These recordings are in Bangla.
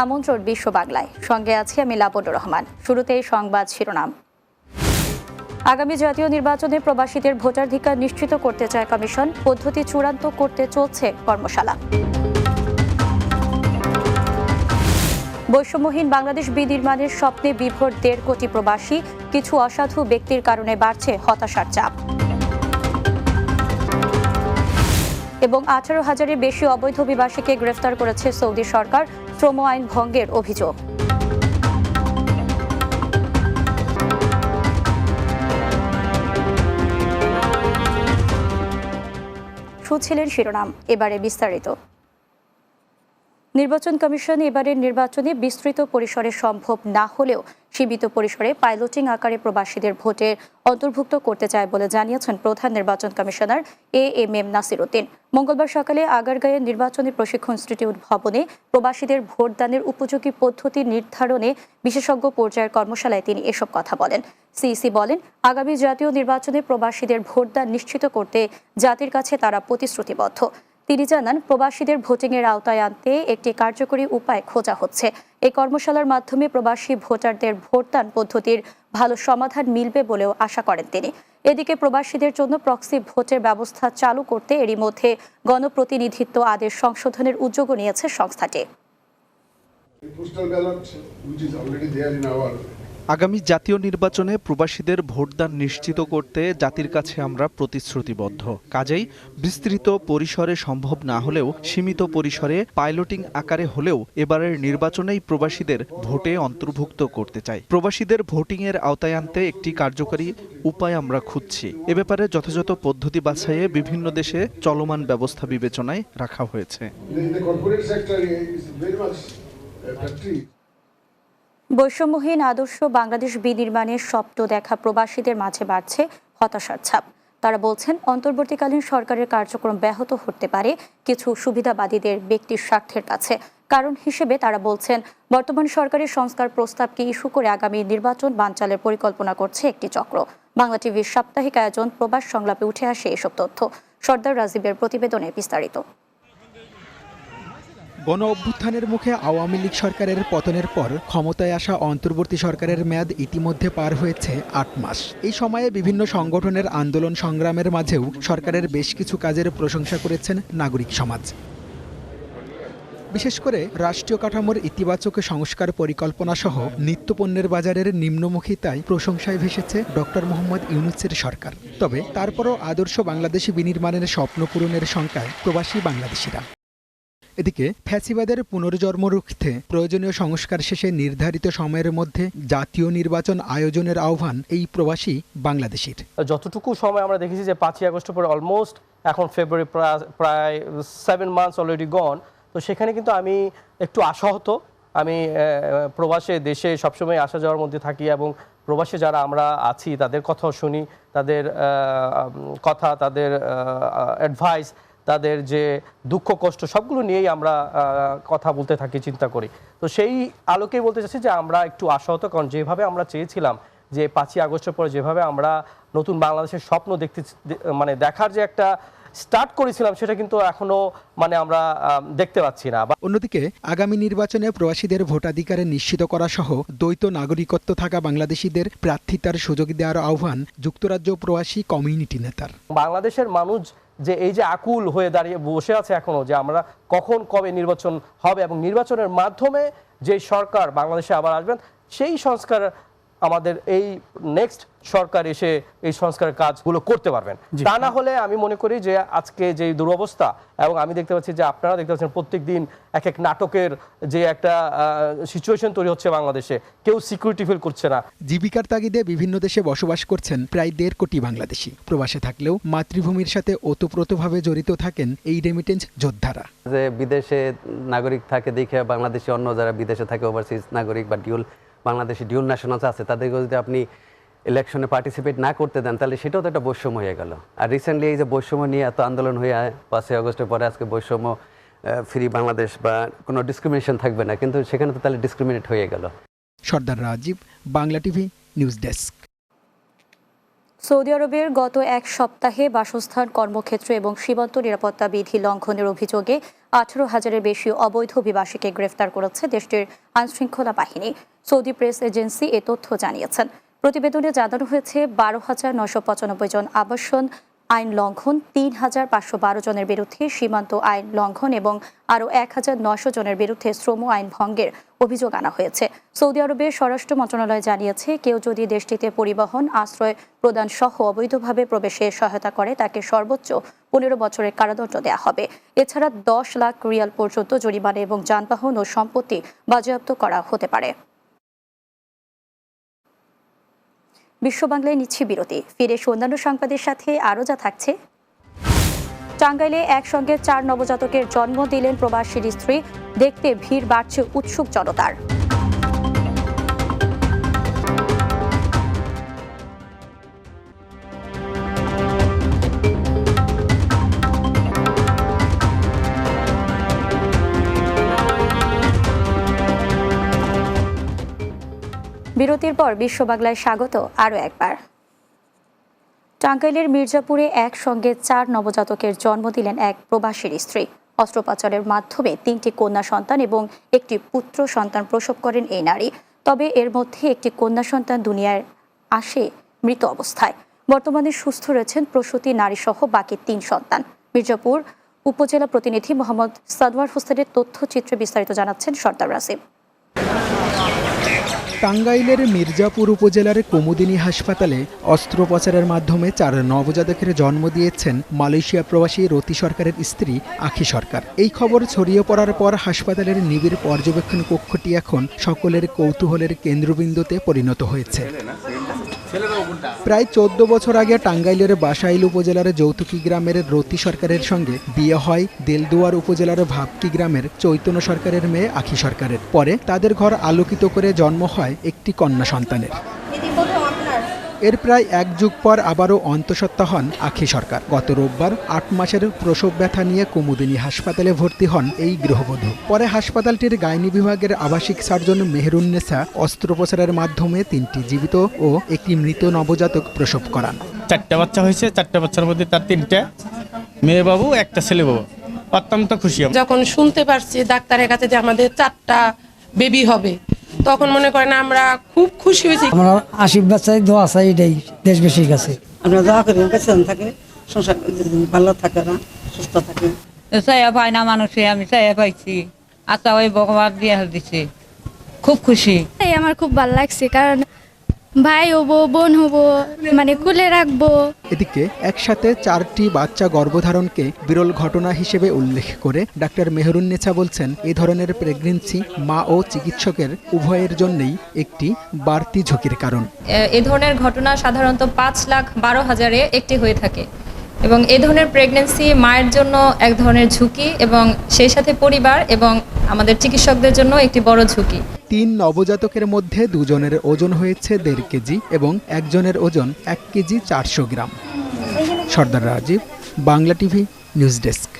আমন্ত্রণ বিশ্ব বাংলায়, সঙ্গে আছি আমি লাবণ্য রহমান। শুরুতেই সংবাদ শিরোনাম। আগামী জাতীয় নির্বাচনে প্রবাসীদের ভোটাধিকার নিশ্চিত করতে চায় কমিশন, পদ্ধতি চূড়ান্ত করতে চলছে কর্মশালা। বৈষম্যহীন বাংলাদেশ বিনির্মাণের স্বপ্নে বিভোর 1.5 কোটি প্রবাসী, কিছু অসাধু ব্যক্তির কারণে বাড়ছে হতাশার চাপ। এবং 18,000-এর বেশি অবৈধ অভিবাসীকে গ্রেফতার করেছে সৌদি সরকার, শ্রম আইন ভঙ্গের অভিযোগ। শুনছিলেন শিরোনাম, এবারে বিস্তারিত। নির্বাচন কমিশন এবারের নির্বাচনে বিস্তৃত পরিসরে সম্ভব না হলেও সীমিত পরিসরে পাইলটিং আকারে প্রবাসীদের ভোটে অন্তর্ভুক্ত করতে চায় বলে জানিয়েছেন প্রধান নির্বাচন কমিশনার AMM নাসির উদ্দিন। মঙ্গলবার সকালে আগারগাঁওয়ের নির্বাচনী প্রশিক্ষণ ইনস্টিটিউট ভবনে প্রবাসীদের ভোটদানের উপযোগী পদ্ধতি নির্ধারণে বিশেষজ্ঞ পর্যায়ের কর্মশালায় তিনি এসব কথা বলেন। সিইসি বলেন, আগামী জাতীয় নির্বাচনে প্রবাসীদের ভোটদান নিশ্চিত করতে জাতির কাছে তারা প্রতিশ্রুতিবদ্ধ। তিনি জানান, প্রবাসীদের ভোটিংয়ের আওতায় আনতে একটি কার্যকরী উপায় খোঁজা হচ্ছে। এই কর্মশালার মাধ্যমে প্রবাসী ভোটারদের ভোটদান পদ্ধতির ভালো সমাধান মিলবে বলেও আশা করেন তিনি। এদিকে প্রবাসীদের জন্য প্রক্সি ভোটের ব্যবস্থা চালু করতে এরই মধ্যে গণপ্রতিনিধিত্ব আদেশ সংশোধনের উদ্যোগও নিয়েছে সংস্থাটি। আগামী জাতীয় নির্বাচনে প্রবাসীদের ভোটদান নিশ্চিত করতে জাতির কাছে আমরা প্রতিশ্রুতিবদ্ধ। কাজেই বিস্তৃত পরিসরে সম্ভব না হলেও সীমিত পরিসরে পাইলটিং আকারে হলেও এবারের নির্বাচনেই প্রবাসীদের ভোটে অন্তর্ভুক্ত করতে চাই। প্রবাসীদের ভোটিংয়ের আওতায় আনতে একটি কার্যকরী উপায় আমরা খুঁজছি। এ ব্যাপারে যথাযথ পদ্ধতি বাছাইয়ে বিভিন্ন দেশে চলমান ব্যবস্থা বিবেচনায় রাখা হয়েছে। বৈষম্যহীন আদর্শ বাংলাদেশ বিনির্মাণের স্বপ্ন দেখা প্রবাসীদের মাঝে বাড়ছে হতাশার ছাপ। তারা বলছেন, অন্তর্বর্তীকালীন সরকারের কার্যক্রম ব্যাহত হতে পারে কিছু সুবিধাবাদীদের ব্যক্তির স্বার্থের কাছে। কারণ হিসেবে তারা বলছেন, বর্তমান সরকারের সংস্কার প্রস্তাবকে ইস্যু করে আগামী নির্বাচন বানচালের পরিকল্পনা করছে একটি চক্র। বাংলা টিভির সাপ্তাহিক আয়োজন প্রবাস সংলাপে উঠে আসে এসব তথ্য। সর্দার রাজীবের প্রতিবেদনে বিস্তারিত। গণ অভ্যুত্থানের মুখে আওয়ামী লীগ সরকারের পতনের পর ক্ষমতায় আসা অন্তর্বর্তী সরকারের মেয়াদ ইতিমধ্যে পার হয়েছে 8 মাস। এই সময়ে বিভিন্ন সংগঠনের আন্দোলন সংগ্রামের মাঝেও সরকারের বেশ কিছু কাজের প্রশংসা করেছেন নাগরিক সমাজ। বিশেষ করে রাষ্ট্রীয় কাঠামোর ইতিবাচক সংস্কার পরিকল্পনা সহ নিত্যপণ্যের বাজারের নিম্নমুখিতায় প্রশংসায় ভেসেছে ডক্টর মোহাম্মদ ইউনূসের সরকার। তবে তারপরও আদর্শ বাংলাদেশি বিনির্মাণের স্বপ্ন পূরণের সংখ্যায় প্রবাসী বাংলাদেশিরা। এদিকে ফ্যাসিবাদের পুনর্জন্ম রুখতে প্রয়োজনীয় সংস্কার শেষে নির্ধারিত সময়ের মধ্যে জাতীয় নির্বাচন আয়োজনের আহ্বান এই প্রবাসী বাংলাদেশির। যতটুকু সময় আমরা দেখেছি যে 5ই আগস্ট পরে অলমোস্ট এখন ফেব্রুয়ারি প্রায় 7 মান্থস অলরেডি গন। তো সেখানে কিন্তু আমি একটু আশাহত। আমি প্রবাসে দেশে সবসময় আসা যাওয়ার মধ্যে থাকি এবং প্রবাসে যারা আমরা আছি তাদের কথাও শুনি, তাদের কথা, তাদের অ্যাডভাইস, তাদের যে দুঃখ কষ্ট সবগুলো নিয়েই আমরা কথা বলতে থাকি, চিন্তা করি। তো সেই আলোকেই বলতে চাচ্ছি যে আমরা একটু আশাহত, কারণ যেভাবে আমরা চেয়েছিলাম যে 5ই আগস্টের পরে যেভাবে আমরা নতুন বাংলাদেশের স্বপ্ন দেখার যে একটা স্টার্ট করেছিলাম সেটা কিন্তু এখনো আমরা দেখতে পাচ্ছি না। অন্যদিকে আগামী নির্বাচনে প্রবাসীদের ভোটাধিকার নিশ্চিত করা সহ দ্বৈত নাগরিকত্ব থাকা বাংলাদেশিদের প্রার্থিতার সুযোগ দেওয়ার আহ্বান যুক্তরাজ্য প্রবাসী কমিউনিটি নেতার। বাংলাদেশের মানুষ যে এই যে আকুল হয়ে দাঁড়িয়ে বসে আছে এখনো, যে আমরা কখন কবে নির্বাচন হবে এবং নির্বাচনের মাধ্যমে যে সরকার বাংলাদেশে আবার আসবেন, সেই সংস্কার আমাদের এই নেক্সট সরকার এসে এই সংস্কারের কাজগুলো করতে পারবেন। তা না হলে আমি মনে করি যে আজকে যে দুরবস্থা, এবং আমি দেখতে পাচ্ছি যে আপনারা দেখতে পাচ্ছেন প্রত্যেক দিন এক এক নাটকের যে একটা সিচুয়েশন তৈরি হচ্ছে বাংলাদেশে, কেউ সিকিউরিটি ফিল করছে না। জীবিকার তাগিদে বিভিন্ন দেশে বসবাস করছেন প্রায় 1.5 কোটি বাংলাদেশি। প্রবাসে থাকলেও মাতৃভূমির সাথে ওতপ্রোতভাবে জড়িত থাকেন এই রেমিটেন্স যোদ্ধারা। যে বিদেশে নাগরিক থাকে দেখে বাংলাদেশি অন্য যারা বিদেশে থাকে ওভারসিজ নাগরিক বা বাংলাদেশি ডিউল ন্যাশনালস আছে, তাদেরকে যদি আপনি ইলেকশনে পার্টিসিপেট না করতে দেন তাহলে সেটাও তো একটা বৈষম্য হয়ে গেল। আর রিসেন্টলি এই যে বৈষম্য নিয়ে এত আন্দোলন হয়ে 5ই আগস্টের পরে আজকে বৈষম্য ফ্রি বাংলাদেশ বা কোনো ডিসক্রিমিনেশন থাকবে না, কিন্তু সেখানে তো তাহলে ডিসক্রিমিনেট হয়ে গেল। Sardar Rajib, Bangla TV news desk. Saudi আরবের গত এক সপ্তাহে বাসস্থান, কর্মক্ষেত্র এবং সীমান্ত নিরাপত্তা বিধি লঙ্ঘনের অভিযোগে 18,000-এর বেশি অবৈধ অভিবাসীকে গ্রেফতার করেছে দেশটির আইনশৃঙ্খলা বাহিনী। সৌদি প্রেস এজেন্সি এ তথ্য জানিয়েছেন। প্রতিবেদনে জানানো হয়েছে 12,995 জন আবাসন আইন লঙ্ঘন, 3,512 জনের বিরুদ্ধে সীমান্ত আইন লঙ্ঘন এবং আরও 1,900 জনের বিরুদ্ধে শ্রম আইন ভঙ্গের অভিযোগ আনা হয়েছে। সৌদি আরবের স্বরাষ্ট্র মন্ত্রণালয় জানিয়েছে, কেউ যদি দেশটিতে পরিবহন, আশ্রয় প্রদান সহ অবৈধভাবে প্রবেশে সহায়তা করে তাকে সর্বোচ্চ 15 বছরের কারাদণ্ড দেওয়া হবে। এছাড়া 10 লাখ রিয়াল পর্যন্ত জরিমানা এবং যানবাহন ও সম্পত্তি বাজেয়াপ্ত করা হতে পারে। বিশ্ব বাংলায় নিচ্ছি বিরতি। ফিরে অন্যান্য সংবাদের সাথে আরও যা থাকছে। টাঙ্গাইলে একসঙ্গে 4 নবজাতকের জন্ম দিলেন প্রবাসীর স্ত্রী। দেখতে ভিড় বাড়ছে উৎসুক জনতার। বিরতির পর বিশ্ব বাংলায় স্বাগত আরও একবার। টাঙ্গাইলের মির্জাপুরে একসঙ্গে 4 নবজাতকের জন্ম দিলেন এক প্রবাসীর স্ত্রী। অস্ত্রোপচারের মাধ্যমে 3টি কন্যা সন্তান এবং একটি পুত্র সন্তান প্রসব করেন এই নারী। তবে এর মধ্যে একটি কন্যা সন্তান দুনিয়ায় আসে মৃত অবস্থায়। বর্তমানে সুস্থ রয়েছেন প্রসূতি নারী সহ বাকি 3 সন্তান। মির্জাপুর উপজেলা প্রতিনিধি মোহাম্মদ সাদওয়ার হোসেনের তথ্যচিত্রে বিস্তারিত জানাচ্ছেন সর্দার রাসিম। টাঙ্গাইলের মির্জাপুর উপজেলার কুমুদিনী হাসপাতালে অস্ত্রোপচারের মাধ্যমে 4 নবজাতকের জন্ম দিয়েছেন মালয়েশিয়া প্রবাসী রতি সরকারের স্ত্রী আখি সরকার। এই খবর ছড়িয়ে পড়ার পর হাসপাতালের নিবিড় পর্যবেক্ষণ কক্ষটি এখন সকলের কৌতূহলের কেন্দ্রবিন্দুতে পরিণত হয়েছে। প্রায় 14 বছর আগে টাঙ্গাইলের বাসাইল উপজেলার যৌতুকি গ্রামের রতি সরকারের সঙ্গে বিয়ে হয় দেলদুয়ার উপজেলার ভাবকি গ্রামের চৈতন্য সরকারের মেয়ে আখি সরকারের। পরে তাদের ঘর আলোকিত করে জন্ম হয় একটি কন্যা সন্তানের। এর প্রায় 1 যুগ পর আবারও অন্তঃসত্ত্বা হন আখি সরকার। গত রোববার 8 মাসের প্রসব ব্যথা নিয়ে কুমুদিনী হাসপাতালে ভর্তি হন এই গৃহবধূ। পরে হাসপাতালটির গাইনি বিভাগের আবাসিক সার্জন মেহেরুন্নেসা অস্ত্রোপচারের মাধ্যমে 3টি জীবিত ও একটি মৃত নবজাতক প্রসব করান। 4টা বাচ্চা হয়েছে, 4টা বাচ্চার মধ্যে তার 3টা মেয়ে বাবু, একটা ছেলে বাবু। অত্যন্ত খুশি। যখন শুনতে পারছি ডাক্তারের কাছে যে আমাদের 4টা বেবি হবে, তখন মনে করেন আমরা খুব খুশি হয়েছি। আমরা আশীর্বাদ চাই, দোয়া চাই, এটাই দেশবাসীর কাছে। আমরা দোয়া করি বেঁচে থাকে, সংসার ভালো থাকে, না সুস্থ থাকে। চাইয়া পাই না মানুষে, আমি চাইয়া পাইছি। আচ্ছা, ওই ভগবান দিয়ে দিচ্ছে, খুব খুশি। আমার খুব ভালো লাগছে, কারণ ভাই হবো, বোন হবো, মানে কুলে রাখবো। এদিকে একসাথে 4টি বাচ্চা গর্ভধারণকে বিরল ঘটনা হিসেবে উল্লেখ করে ডাক্তার মেহেরুন্নেসা বলছেন, এই ধরনের প্রেগন্যান্সি মা ও চিকিৎসকের উভয়ের জন্যই একটি বাড়তি ঝুঁকির কারণ। এ ধরনের ঘটনা সাধারণত 5,12,000-এ একটি হয়ে থাকে এবং এই ধরনের প্রেগন্যান্সি মায়ের জন্য এক ধরনের ঝুঁকি এবং সেই সাথে পরিবার এবং আমাদের চিকিৎসকদের জন্য একটি বড় ঝুঁকি। 3 নবজাতকের মধ্যে 2 জনের ওজন হয়েছে 1.5 কেজি এবং একজনের ওজন 1 KG 400 gram. Sardar Rajib, Bangla TV, news desk.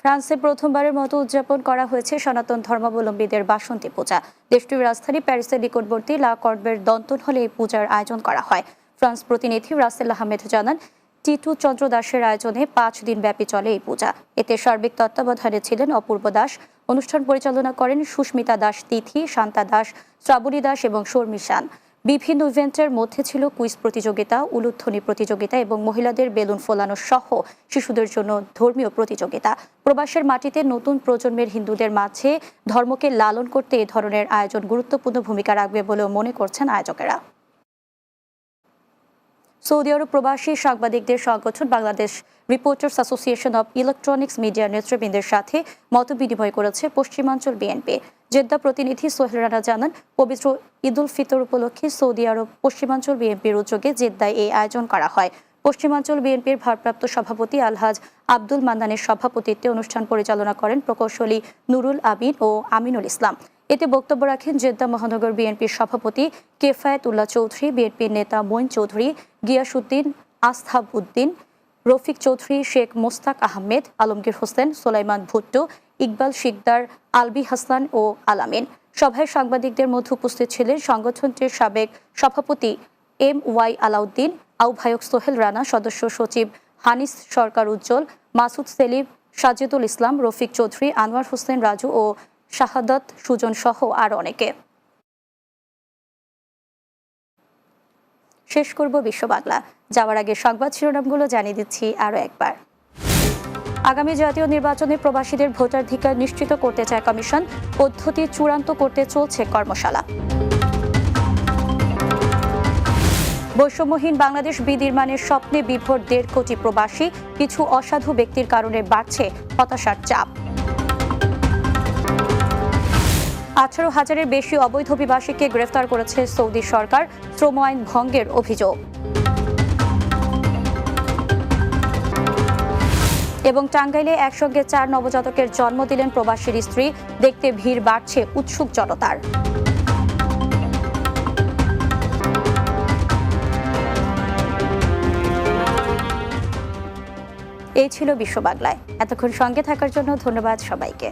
ফ্রান্সে প্রথমবারের মতো উদযাপন করা হয়েছে সনাতন ধর্মাবলম্বীদের বাসন্তী পূজা। দেশটির রাজধানী প্যারিসের নিকটবর্তী লা কর্বের দন্তন হলে এই পূজার আয়োজন করা হয়। ফ্রান্স প্রতিনিধি রাসেল আহমেদ জানান, টিটু চন্দ্র দাসের আয়োজনে 5 দিন ব্যাপী চলে এই পূজা। এতে সার্বিক তত্ত্বাবধানে ছিলেন অপূর্ব দাস। অনুষ্ঠান পরিচালনা করেন সুস্মিতা দাস তিথি, শান্তা দাস, শ্রাবণী দাস এবং শর্মিশান। বিভিন্ন ইভেন্টের মধ্যে ছিল কুইজ প্রতিযোগিতা, উলুধ্বনি প্রতিযোগিতা এবং মহিলাদের বেলুন ফোলানো সহ শিশুদের জন্য ধর্মীয় প্রতিযোগিতা। প্রবাসের মাটিতে নতুন প্রজন্মের হিন্দুদের মাঝে ধর্মকে লালন করতে এ ধরনের আয়োজন গুরুত্বপূর্ণ ভূমিকা রাখবে বলেও মনে করছেন আয়োজকেরা। সৌদি আরব প্রবাসী সাংবাদিকদের সংগঠন Bangladesh reporters association of electronics media নেতৃবৃন্দের সাথে মতবিনিময় করেছে পশ্চিমাঞ্চল বিএনপি। জেদ্দা প্রতিনিধি সোহেল রানা জানান, পবিত্র ঈদুল ফিতর উপলক্ষে সৌদি আরব পশ্চিমাঞ্চল বিএনপির উদ্যোগে জেদ্দায় এই আয়োজন করা হয়। পশ্চিমাঞ্চল বিএনপির ভারপ্রাপ্ত সভাপতি আলহাজ আব্দুল মান্নানের সভাপতিত্বে অনুষ্ঠান পরিচালনা করেন প্রকৌশলী নুরুল আমিন ও আমিনুল ইসলাম। এতে বক্তব্য রাখেন জেদ্দা মহানগর বিএনপির সভাপতি কেফায়েতুল্লাহ চৌধুরী, বিএনপির নেতা মঈন চৌধুরী, গিয়াসউদ্দিন, আসহাবউদ্দিন, রফিক চৌধুরী, শেখ মোস্তাক আহমেদ, আলমগীর হোসেন, সোলাইমান ভুট্টো, ইকবাল শিকদার, আলবি হাসান ও আলামিন। সভায় সাংবাদিকদের মধ্যে উপস্থিত ছিলেন সংগঠনটির সাবেক সভাপতি MY আলাউদ্দিন, আহ্বায়ক সোহেল রানা, সদস্য সচিব হানিস সরকার উজ্জ্বল, মাসুদ সেলিম, সাজিদুল ইসলাম, রফিক চৌধুরী, আনোয়ার হোসেন রাজু ও শাহাদাত সুজন সহ আরো অনেকে। শেষ করব বিশ্ব বাংলা। যাওয়ার আগে সংবাদ শিরোনামগুলো জানিয়ে দিচ্ছি আরো একবার। আগামী জাতীয় নির্বাচনে প্রবাসীদের ভোটাধিকার নিশ্চিত করতে চায় কমিশন, পদ্ধতি চূড়ান্ত করতে চলছে কর্মশালা। বৈষম্যহীন বাংলাদেশ বিনির্মাণের স্বপ্নে বিভোর 1.5 কোটি প্রবাসী, কিছু অসাধু ব্যক্তির কারণে বাড়ছে হতাশার চাপ। 18,000-এর বেশি অবৈধ অভিবাসীকে গ্রেফতার করেছে সৌদি সরকার, শ্রম আইন ভঙ্গের অভিযোগ। এবং টাঙ্গাইলে একসঙ্গে 4 নবজাতকের জন্ম দিলেন প্রবাসীর স্ত্রী, দেখতে ভিড় বাড়ছে উৎসুক জনতার। এই ছিল বিশ্ব বাংলায়। এতক্ষণ সঙ্গে থাকার জন্য ধন্যবাদ সবাইকে।